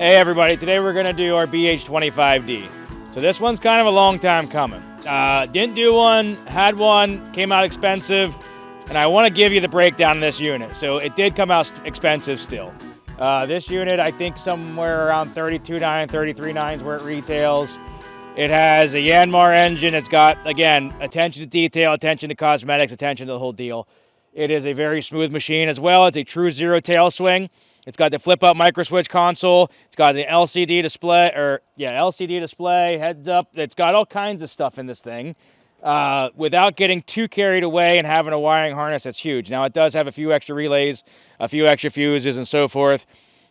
Hey everybody, today we're going to do our BH25D. So this one's kind of a long time coming. Didn't do one, had one, came out expensive, and I want to give you the breakdown of this unit. So it did come out expensive still. This unit, I think somewhere around $32,900, $33,900 is where it retails. It has a Yanmar engine. It's got, again, attention to detail, attention to cosmetics, attention to the whole deal. It is a very smooth machine as well. It's a true zero tail swing. It's got the flip-up micro switch console. It's got the LCD display, LCD display, heads up. It's got all kinds of stuff in this thing without getting too carried away and having a wiring harness that's huge. Now, it does have a few extra relays, a few extra fuses, and so forth.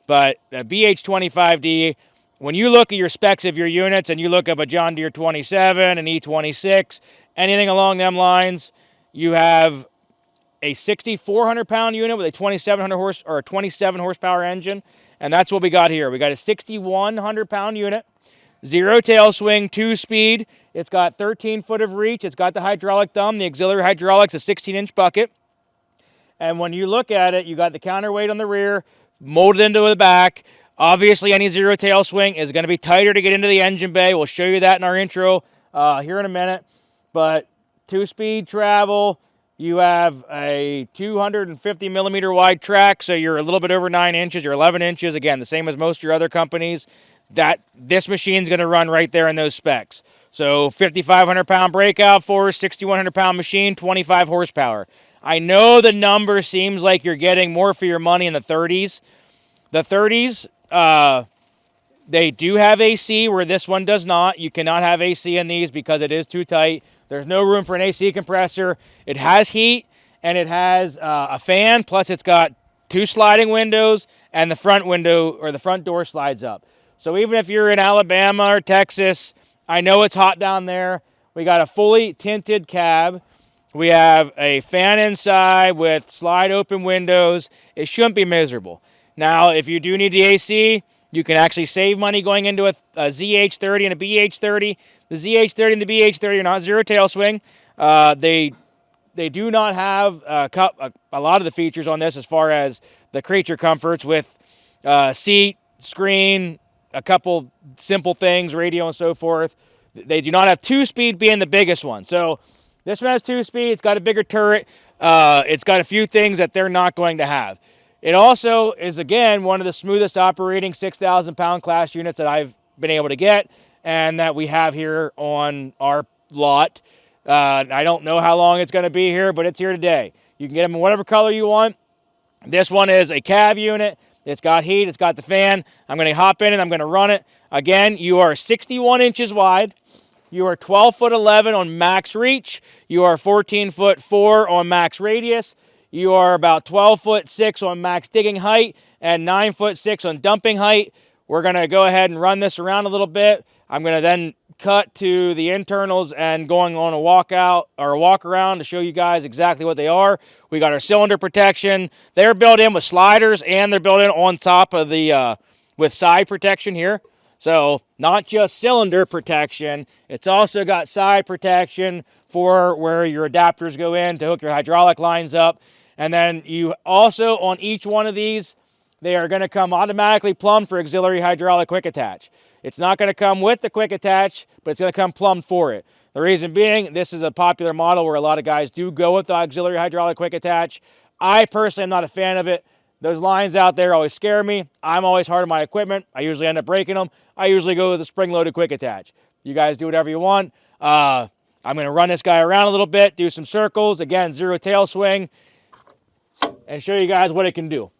But the BH25D, when you look at your specs of your units and you look up a John Deere 27, an E26, anything along them lines, you have a 6,400-pound unit with a 27 horsepower engine, and that's what we got here. We got a 6,100-pound unit, zero tail swing, 2-speed. It's got 13 foot of reach. It's got the hydraulic thumb. The auxiliary hydraulics, a 16-inch bucket. And when you look at it, you got the counterweight on the rear, molded into the back. Obviously, any zero tail swing is going to be tighter to get into the engine bay. We'll show you that in our intro here in a minute. But 2-speed travel. You have a 250 millimeter wide track, so you're a little bit over 9 inches. You're 11 inches. Again, the same as most of your other companies. This machine's going to run right there in those specs. So 5,500-pound breakout force, 6,100-pound machine, 25 horsepower. I know the number seems like you're getting more for your money in the 30s. The 30s, they do have AC where this one does not. You cannot have AC in these because it is too tight. There's no room for an AC compressor. It has heat, and it has a fan, plus it's got 2 sliding windows, and the front window or the front door slides up. So even if you're in Alabama or Texas, I know it's hot down there. We got a fully tinted cab. We have a fan inside with slide open windows. It shouldn't be miserable. Now, if you do need the AC, you can actually save money going into a ZH30 and a BH30. The ZH30 and the BH30 are not zero tail swing. They do not have a lot of the features on this as far as the creature comforts with seat, screen, a couple simple things, radio and so forth. They do not have 2-speed being the biggest one. So this one has 2-speed. It's got a bigger turret. It's got a few things that they're not going to have. It also is, again, one of the smoothest operating 6,000-pound class units that I've been able to get and that we have here on our lot. I don't know how long it's going to be here, but it's here today. You can get them in whatever color you want. This one is a cab unit. It's got heat. It's got the fan. I'm going to hop in and I'm going to run it. Again, you are 61 inches wide. You are 12 foot 11 on max reach. You are 14 foot 4 on max radius. You are about 12 foot 6 on max digging height and 9 foot 6 on dumping height. We're going to go ahead and run this around a little bit. I'm going to then cut to the internals and going on a walkout or a walk around to show you guys exactly what they are. We got our cylinder protection. They're built in with sliders and they're built in on top of the with side protection here. So not just cylinder protection, it's also got side protection for where your adapters go in to hook your hydraulic lines up. And then you also, on each one of these, they are going to come automatically plumbed for auxiliary hydraulic quick attach. It's not going to come with the quick attach, but it's going to come plumbed for it. The reason being, this is a popular model where a lot of guys do go with the auxiliary hydraulic quick attach. I personally am not a fan of it. Those lines out there always scare me. I'm always hard on my equipment. I usually end up breaking them. I usually go with a spring-loaded quick attach. You guys do whatever you want. I'm going to run this guy around a little bit, do some circles. Again, zero tail swing, and show you guys what it can do.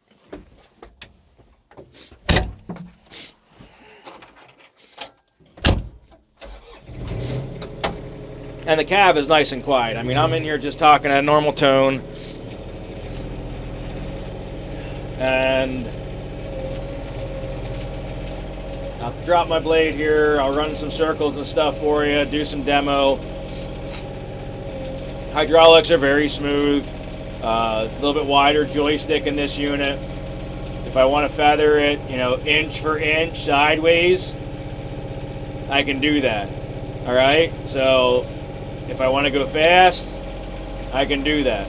And the cab is nice and quiet. I mean, I'm in here just talking at a normal tone. And I'll drop my blade here. I'll run some circles and stuff for you, do some demo. Hydraulics are very smooth. A little bit wider joystick in this unit. If I want to feather it, inch for inch sideways, I can do that. All right, so if I want to go fast, I can do that.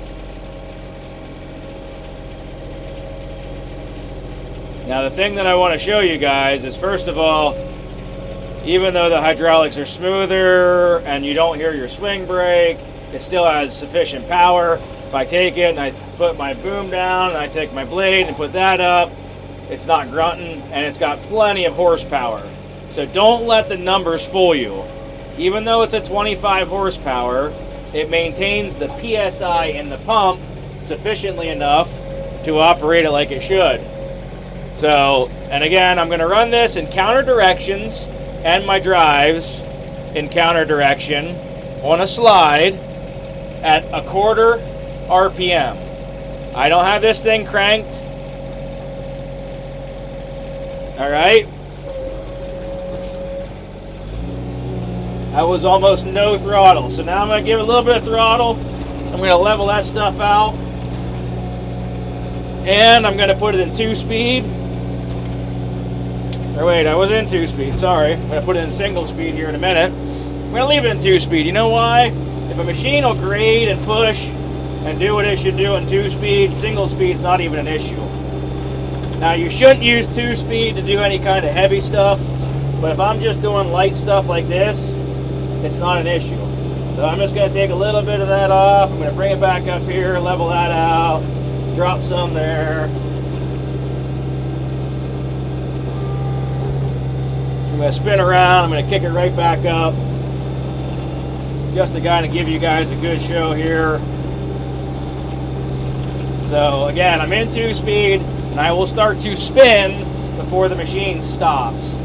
Now the thing that I want to show you guys is, first of all, even though the hydraulics are smoother and you don't hear your swing brake, it still has sufficient power. If I take it and I put my boom down and I take my blade and put that up, it's not grunting and it's got plenty of horsepower. So don't let the numbers fool you. Even though it's a 25 horsepower, it maintains the PSI in the pump sufficiently enough to operate it like it should. So, and again, I'm going to run this in counter directions and my drives in counter direction on a slide at 1/4 RPM. I don't have this thing cranked. All right. That was almost no throttle. So now I'm going to give it a little bit of throttle. I'm going to level that stuff out. And I'm going to put it in 2-speed. Or wait, I was in 2-speed, sorry. I'm going to put it in single speed here in a minute. I'm going to leave it in 2-speed. You know why? If a machine will grade and push and do what it should do in 2-speed, single speed's not even an issue. Now you shouldn't use 2-speed to do any kind of heavy stuff, but if I'm just doing light stuff like this, it's not an issue. So I'm just going to take a little bit of that off. I'm going to bring it back up here, level that out, drop some there. I'm going to spin around. I'm going to kick it right back up. Just to kind of give you guys a good show here. So again, I'm in 2-speed, and I will start to spin before the machine stops.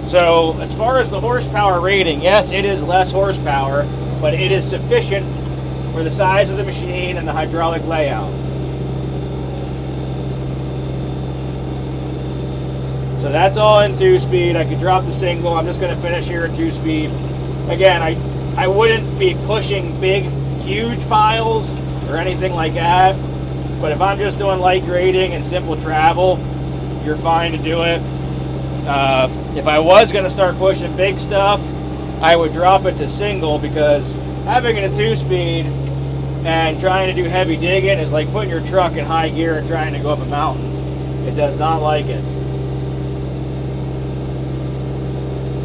So as far as the horsepower rating, yes, it is less horsepower, but it is sufficient for the size of the machine and the hydraulic layout. So that's all in 2-speed. I could drop the single. I'm just going to finish here in 2-speed. Again, I wouldn't be pushing big, huge piles or anything like that. But if I'm just doing light grading and simple travel, you're fine to do it. If I was going to start pushing big stuff, I would drop it to single, because having it in 2-speed and trying to do heavy digging is like putting your truck in high gear and trying to go up a mountain. It does not like it.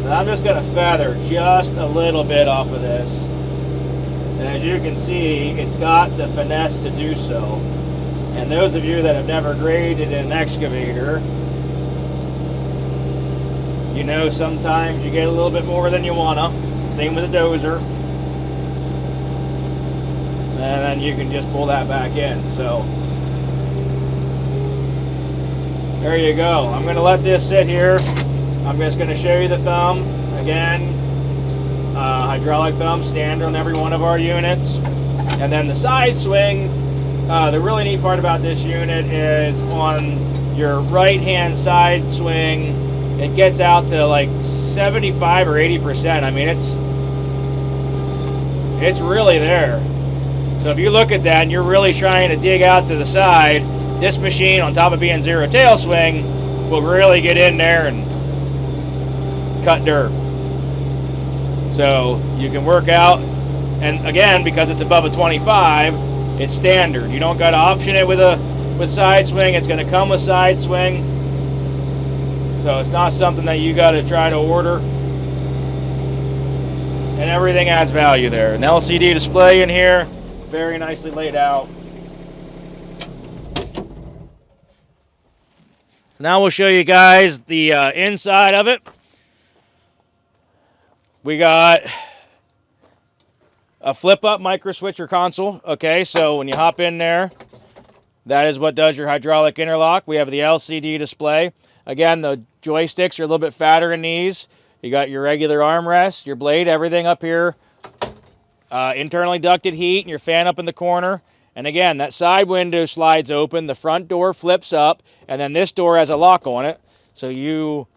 And I'm just going to feather just a little bit off of this. And as you can see, it's got the finesse to do so. And those of you that have never graded in an excavator, you know sometimes you get a little bit more than you wanna. Same with a dozer. And then you can just pull that back in. So there you go. I'm gonna let this sit here. I'm just gonna show you the thumb. Again, hydraulic thumb, standard on every one of our units. And then the side swing, the really neat part about this unit is on your right hand side swing, it gets out to like 75 or 80%. I mean, it's really there. So if you look at that and you're really trying to dig out to the side, this machine, on top of being zero tail swing, will really get in there and cut dirt. So you can work out, and again, because it's above a 25, it's standard. You don't got to option it with side swing. It's going to come with side swing. So it's not something that you got to try to order. And everything adds value there. An LCD display in here, very nicely laid out. So now we'll show you guys the inside of it. We got a flip-up micro switcher console. Okay, so when you hop in there, that is what does your hydraulic interlock. We have the LCD display. Again, the joysticks are a little bit fatter in these. You got your regular armrest, your blade, everything up here. Internally ducted heat, and your fan up in the corner. And again, that side window slides open, the front door flips up, and then this door has a lock on it. So you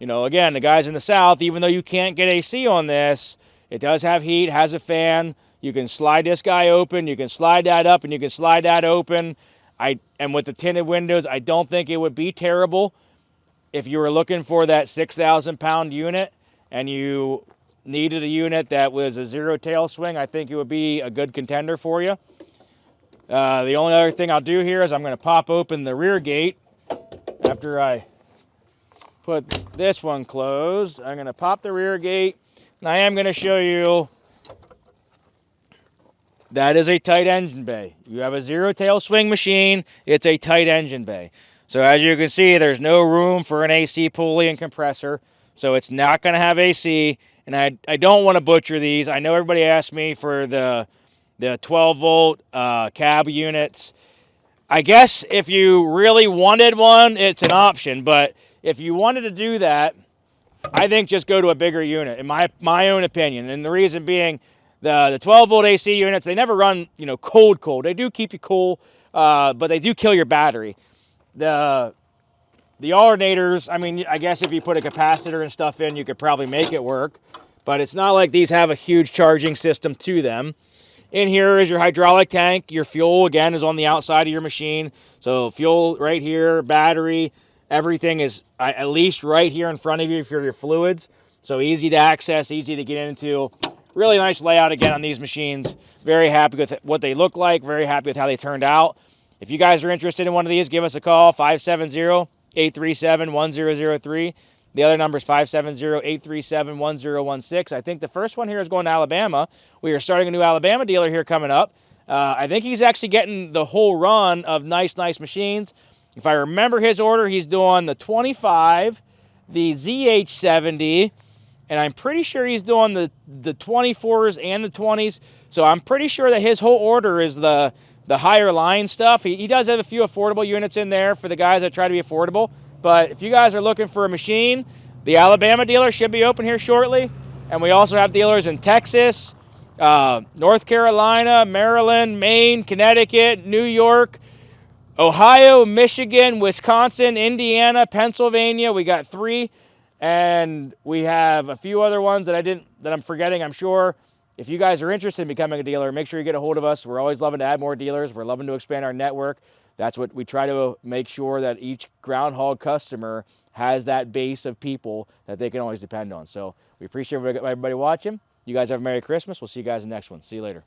know, again, the guys in the South, even though you can't get AC on this, it does have heat, has a fan. You can slide this guy open, you can slide that up, and you can slide that open. And with the tinted windows, I don't think it would be terrible. If you were looking for that 6,000-pound unit and you needed a unit that was a zero tail swing, I think it would be a good contender for you. The only other thing I'll do here is I'm going to pop open the rear gate after I put this one closed. I'm going to pop the rear gate, and I am going to show you that is a tight engine bay. You have a zero tail swing machine, it's a tight engine bay. So as you can see, there's no room for an AC pulley and compressor, so it's not going to have AC. And I don't want to butcher these. I know everybody asked me for the 12 volt cab units. I guess if you really wanted one, it's an option, but if you wanted to do that, I think just go to a bigger unit, in my own opinion. And the reason being, the 12 volt AC units, they never run, you know, cold. They do keep you cool, but they do kill your battery. The alternators, I mean, I guess if you put a capacitor and stuff in, you could probably make it work, but it's not like these have a huge charging system to them. In here is your hydraulic tank. Your fuel, again, is on the outside of your machine. So fuel right here, battery, everything is at least right here in front of you for your fluids. So easy to access, easy to get into. Really nice layout again on these machines. Very happy with what they look like. Very happy with how they turned out. If you guys are interested in one of these, give us a call, 570-837-1003. The other number is 570-837-1016. I think the first one here is going to Alabama. We are starting a new Alabama dealer here coming up. I think he's actually getting the whole run of nice machines. If I remember his order, he's doing the 25, the ZH70, and I'm pretty sure he's doing the 24s and the 20s. So I'm pretty sure that his whole order is the higher line stuff. He does have a few affordable units in there for the guys that try to be affordable. But if you guys are looking for a machine, the Alabama dealer should be open here shortly. And we also have dealers in Texas, North Carolina, Maryland, Maine, Connecticut, New York, Ohio, Michigan, Wisconsin, Indiana, Pennsylvania. We got 3. And we have a few other ones that I'm forgetting, I'm sure. If you guys are interested in becoming a dealer, make sure you get a hold of us. We're always loving to add more dealers. We're loving to expand our network. That's what we try to make sure, that each Groundhog customer has that base of people that they can always depend on. So we appreciate everybody watching. You guys have a Merry Christmas. We'll see you guys in the next one. See you later.